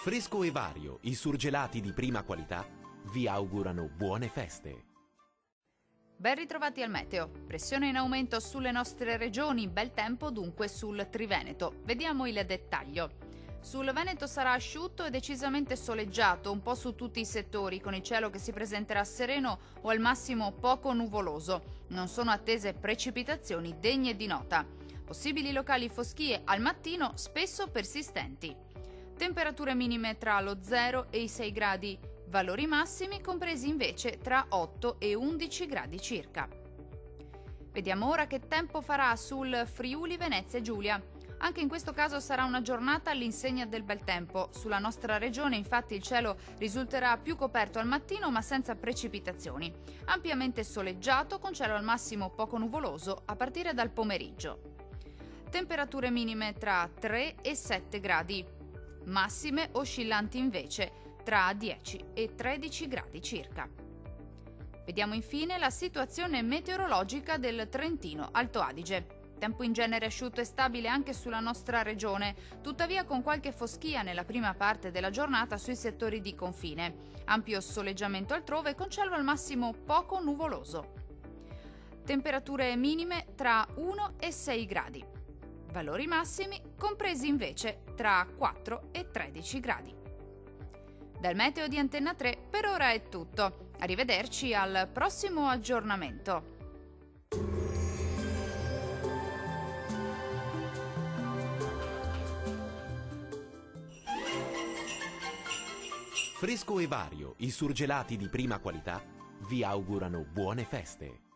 Fresco e vario, i surgelati di prima qualità vi augurano buone feste. Ben ritrovati al meteo. Pressione in aumento sulle nostre regioni, bel tempo dunque sul Triveneto. Vediamo il dettaglio. Sul Veneto sarà asciutto e decisamente soleggiato, un po' su tutti i settori, con il cielo che si presenterà sereno o al massimo poco nuvoloso. Non sono attese precipitazioni degne di nota. Possibili locali foschie al mattino, spesso persistenti. Temperature minime tra lo 0 e i 6 gradi. Valori massimi compresi invece tra 8 e 11 gradi circa. Vediamo ora che tempo farà sul Friuli Venezia Giulia. Anche in questo caso sarà una giornata all'insegna del bel tempo. Sulla nostra regione infatti il cielo risulterà più coperto al mattino ma senza precipitazioni. Ampiamente soleggiato con cielo al massimo poco nuvoloso a partire dal pomeriggio. Temperature minime tra 3 e 7 gradi. Massime oscillanti invece tra 10 e 13 gradi circa. Vediamo infine la situazione meteorologica del Trentino Alto Adige. Tempo in genere asciutto e stabile anche sulla nostra regione, tuttavia con qualche foschia nella prima parte della giornata sui settori di confine. Ampio soleggiamento altrove con cielo al massimo poco nuvoloso. Temperature minime tra 1 e 6 gradi. Valori massimi compresi invece tra 4 e 13 gradi. Dal meteo di Antenna 3 per ora è tutto. Arrivederci al prossimo aggiornamento. Fresco e vario, i surgelati di prima qualità vi augurano buone feste.